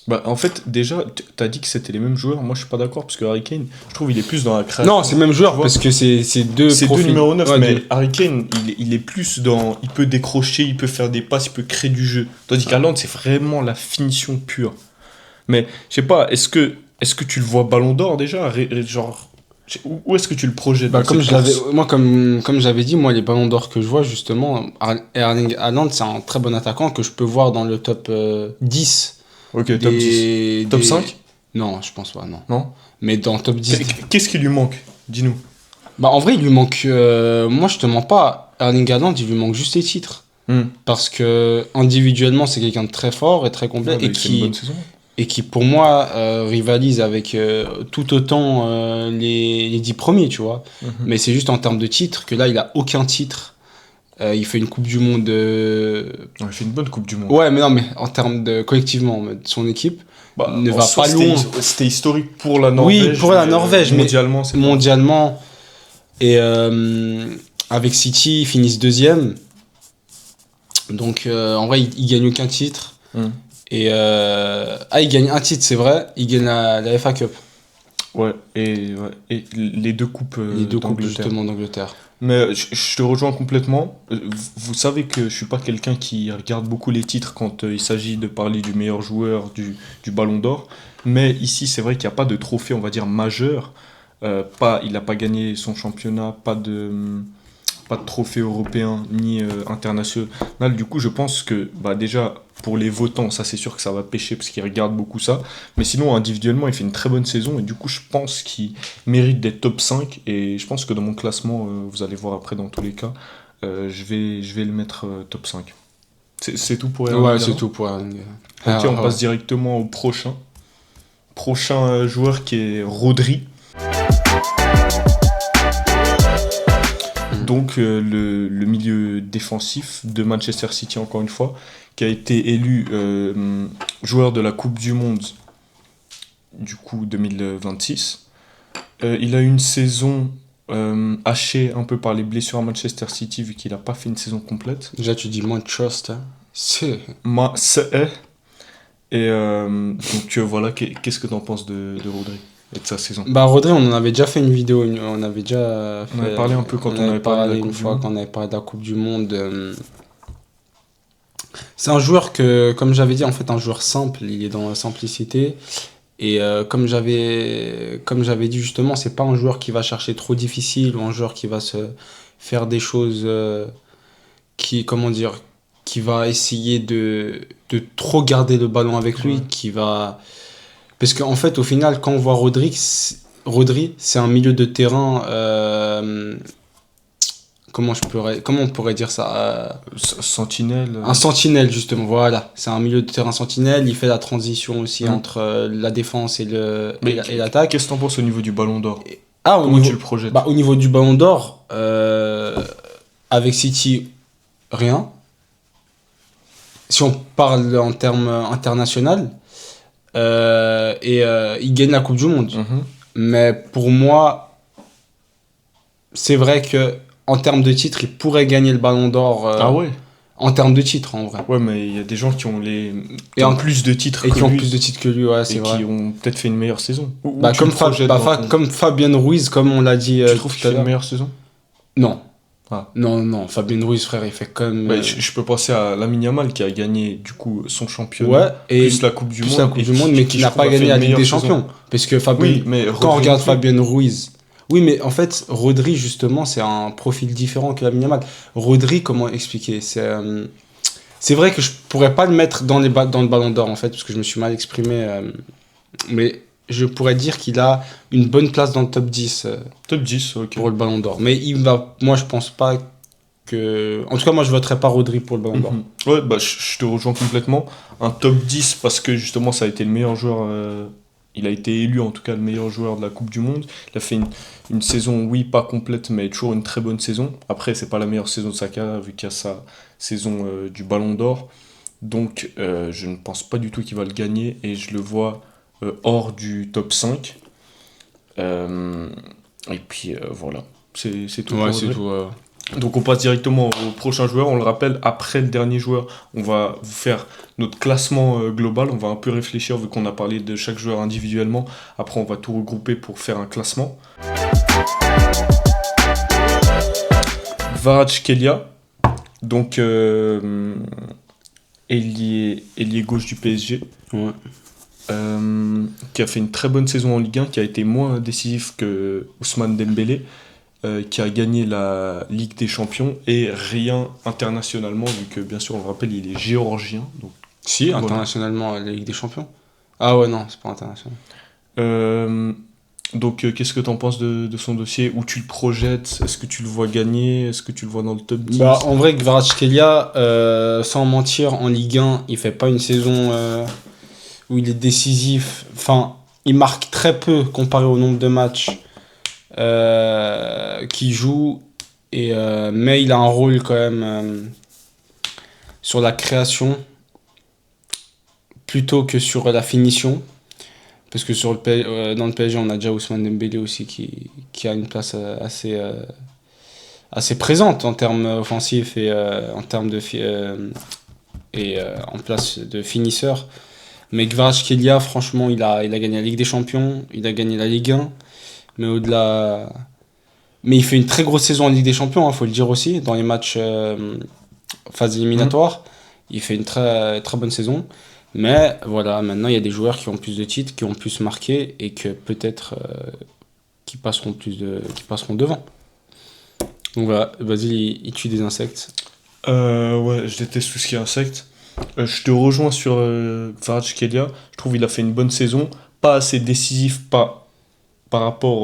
Bah, en fait, déjà, t'as dit que c'était les mêmes joueurs. Moi, je suis pas d'accord parce que Harry Kane, je trouve, il est plus dans la création. Non, c'est le même joueur parce que c'est deux c'est profils. 2 numéro 9, ouais, mais Harry Kane, il est plus dans... Il peut décrocher, il peut faire des passes, il peut créer du jeu. Tandis qu'Haaland, c'est vraiment la finition pure. Mais, je sais pas, est-ce que tu le vois Ballon d'Or déjà? Genre, où est-ce que tu le projettes? Bah, comme j'avais dit, moi, les Ballons d'Or que je vois, justement, Erling Haaland, c'est un très bon attaquant que je peux voir dans le top 10. Ok, top 10. Top 5? Non, je pense pas, non. Non? Mais dans le top 10... Qu'est-ce qui lui manque? Dis-nous. Bah, en vrai, il lui manque... moi, je te mens pas. Erling Haaland, il lui manque juste les titres. Parce que, individuellement, c'est quelqu'un de très fort et très complet. Ouais, et qui, pour moi, rivalise avec tout autant les 10 premiers, tu vois. Mais c'est juste en termes de titres que là, il a aucun titre. Il fait une Coupe du Monde... Ouais, il fait une bonne Coupe du Monde. Ouais, mais non, mais en termes de... Collectivement, son équipe ne va pas loin. C'était historique pour la Norvège. Oui, pour la Norvège, mondialement, mais mondialement. Et avec City, ils finissent 2e. Donc, en vrai, il gagne aucun titre. Et il gagne un titre, c'est vrai. Il gagne la FA Cup. Ouais, et les 2 coupes justement d'Angleterre. Mais je te rejoins complètement. Vous savez que je suis pas quelqu'un qui regarde beaucoup les titres quand il s'agit de parler du meilleur joueur du Ballon d'Or. Mais ici, c'est vrai qu'il n'y a pas de trophée, on va dire, majeur. Il n'a pas gagné son championnat, pas de trophée européen ni international. Du coup, je pense que déjà, pour les votants, ça c'est sûr que ça va pêcher parce qu'ils regardent beaucoup ça. Mais sinon, individuellement, il fait une très bonne saison et du coup, je pense qu'il mérite d'être top 5. Et je pense que dans mon classement, vous allez voir après dans tous les cas, je vais le mettre top 5. C'est tout pour Erling. Ouais, c'est tout pour Erling. Ok, on passe directement au prochain. Prochain joueur qui est Rodri. donc le milieu défensif de Manchester City, encore une fois, qui a été élu joueur de la Coupe du Monde, du coup 2026. Il a eu une saison hachée un peu par les blessures à Manchester City, vu qu'il n'a pas fait une saison complète. Déjà, tu dis Manchester. C'est. C'est. Et donc voilà, qu'est-ce que tu en penses de Rodri et de sa saison? Bah, Rodri, on en avait déjà fait une vidéo. On avait déjà On avait parlé un peu quand on avait parlé de la Coupe une du fois Monde. quand on avait parlé de la Coupe du Monde. C'est un joueur que, comme j'avais dit, en fait, un joueur simple. Il est dans la simplicité. Et comme j'avais dit justement, c'est pas un joueur qui va chercher trop difficile ou un joueur qui va se faire des choses comment dire, qui va essayer de trop garder le ballon avec lui, Ouais. parce qu'en fait, au final, quand on voit Rodri, c'est un milieu de terrain, comment on pourrait dire ça? Sentinelle. Un sentinelle, justement, voilà. C'est un milieu de terrain sentinelle. Il fait la transition aussi Mm. entre la défense Mais et l'attaque. qu'est-ce que t'en penses au niveau du Ballon d'Or? Ah, au Comment niveau, tu le projettes? au niveau du Ballon d'Or, avec City, rien. Si on parle en termes international, il gagne la Coupe du Monde. Mhm. Mais pour moi, c'est vrai que en termes de titres, il pourrait gagner le Ballon d'Or. Ah ouais? En termes de titres, en vrai. Ouais, mais il y a des gens qui ont Et en- plus de titres Et que qui ont lui plus de titres que lui, ouais, et c'est vrai. qui ont peut-être fait une meilleure saison. Ou Bah, tu comme, le projettes dans ton- comme Fabien Ruiz, comme on l'a dit Tu trouves qu'il tout à fait une l'heure. meilleure saison? Non. Ah. Non, Fabien Ruiz, frère, il fait comme. Ouais, je peux penser à Lamine Yamal qui a gagné du coup son championnat, Ouais, et plus la Coupe du plus Monde, la Coupe et du Monde, mais qui je n'a trouve, pas a fait gagné une la Ligue meilleure des saison. Champions. Parce que Fabien, Oui, mais quand on Rodri regarde non plus. Fabien Ruiz. Oui, mais en fait, Rodri, justement, c'est un profil différent que Lamine Yamal. Rodri, comment expliquer? C'est vrai que je pourrais pas le mettre dans dans le Ballon d'Or, en fait, parce que je me suis mal exprimé. Mais je pourrais dire qu'il a une bonne place dans le top 10 Top 10, ok. pour le Ballon d'Or. Mais moi, je pense pas que. En tout cas, moi, je voterai pas Rodri pour le Ballon d'Or. Mhm. Ouais, bah, je te rejoins complètement. Un top 10 parce que justement ça a été le meilleur joueur. Il a été élu en tout cas le meilleur joueur de la Coupe du Monde. Il a fait une saison, oui, pas complète, mais toujours une très bonne saison. Après, c'est pas la meilleure saison de sa carrière vu qu'il y a sa saison du Ballon d'Or. Donc, je ne pense pas du tout qu'il va le gagner et je le vois hors du top 5. Euh, et puis voilà, c'est tout. Ouais, pour c'est Rodri. tout. Donc on passe directement au prochain joueur. On le rappelle, après le dernier joueur, on va vous faire notre classement global. On va un peu réfléchir vu qu'on a parlé de chaque joueur individuellement. Après, on va tout regrouper pour faire un classement. Kvaratskhelia, donc ailier gauche du PSG, Ouais. qui a fait une très bonne saison en Ligue 1, qui a été moins décisif que Ousmane Dembélé. Qui a gagné la Ligue des Champions et rien internationalement, vu que bien sûr on le rappelle il est géorgien. Donc, Si, voilà. internationalement, la Ligue des Champions. Ah ouais, non, c'est pas international. Qu'est-ce que tu en penses de son dossier? Où tu le projettes? Est-ce que tu le vois gagner? Est-ce que tu le vois dans le top 10? Bah, en vrai, Kvaratskhelia, sans mentir, en Ligue 1, il fait pas une saison où il est décisif. Enfin, il marque très peu comparé au nombre de matchs qu'il joue. Mais il a un rôle quand même sur la création plutôt que sur la finition. Parce que dans le PSG, on a déjà Ousmane Dembélé aussi qui a une place assez présente en termes offensifs et en termes en place de finisseur. Mais Kvaratskhelia, franchement, il a gagné la Ligue des Champions, il a gagné la Ligue 1, mais au-delà. Mais il fait une très grosse saison en Ligue des Champions, il faut le dire aussi, dans les matchs phase éliminatoire. Il fait une très, très bonne saison. Mais voilà, maintenant il y a des joueurs qui ont plus de titres, qui ont plus marqué et que peut-être qui passeront devant. Donc voilà, vas-y, il tue des insectes. Ouais, je déteste tout ce qui est insectes. Je te rejoins sur Kvaratskhelia. Je trouve qu'il a fait une bonne saison. Pas assez décisif par rapport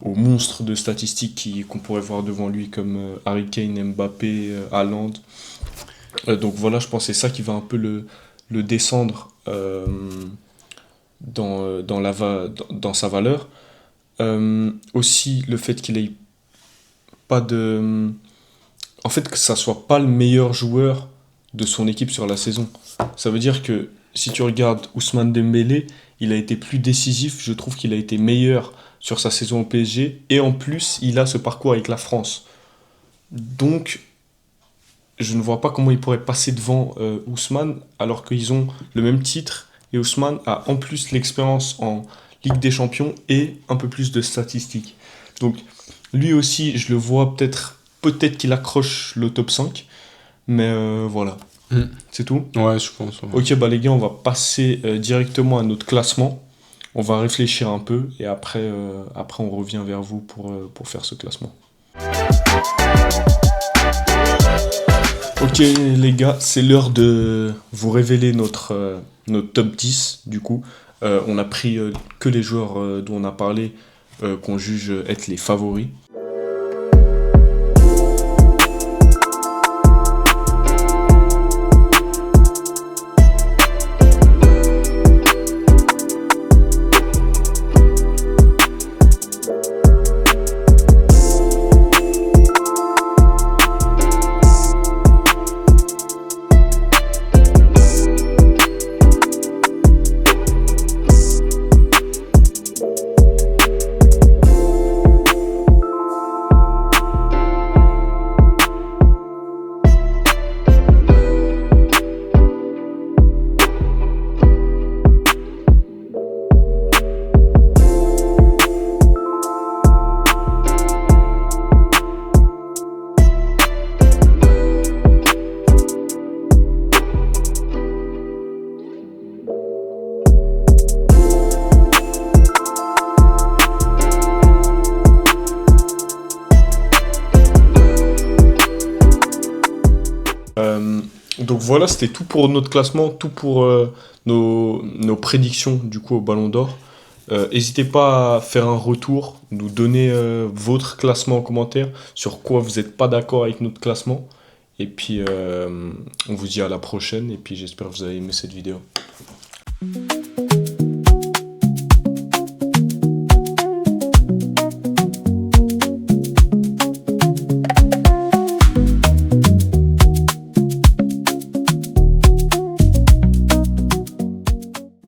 aux monstres de statistiques qu'on pourrait voir devant lui comme Harry Kane, Mbappé, Haaland. Donc voilà, je pense que c'est ça qui va un peu le descendre dans sa valeur. Aussi, le fait qu'il ait pas de... En fait, que ça soit pas le meilleur joueur de son équipe sur la saison. Ça veut dire que si tu regardes Ousmane Dembélé, il a été plus décisif, je trouve qu'il a été meilleur sur sa saison au PSG, et en plus, il a ce parcours avec la France. Donc, je ne vois pas comment il pourrait passer devant Ousmane, alors qu'ils ont le même titre, et Ousmane a en plus l'expérience en Ligue des Champions et un peu plus de statistiques. Donc, lui aussi, je le vois peut-être qu'il accroche le top 5, mais voilà, Mm. c'est tout. Ouais, je pense. Ouais. Ok, bah les gars, on va passer directement à notre classement. On va réfléchir un peu et après on revient vers vous pour faire ce classement. Ok les gars, c'est l'heure de vous révéler notre top 10 du coup. On a pris que les joueurs dont on a parlé qu'on juge être les favoris. Donc voilà, c'était tout pour notre classement, tout pour nos prédictions du coup au Ballon d'Or. N'hésitez pas à faire un retour, nous donner votre classement en commentaire, sur quoi vous n'êtes pas d'accord avec notre classement. Et puis on vous dit à la prochaine et puis j'espère que vous avez aimé cette vidéo.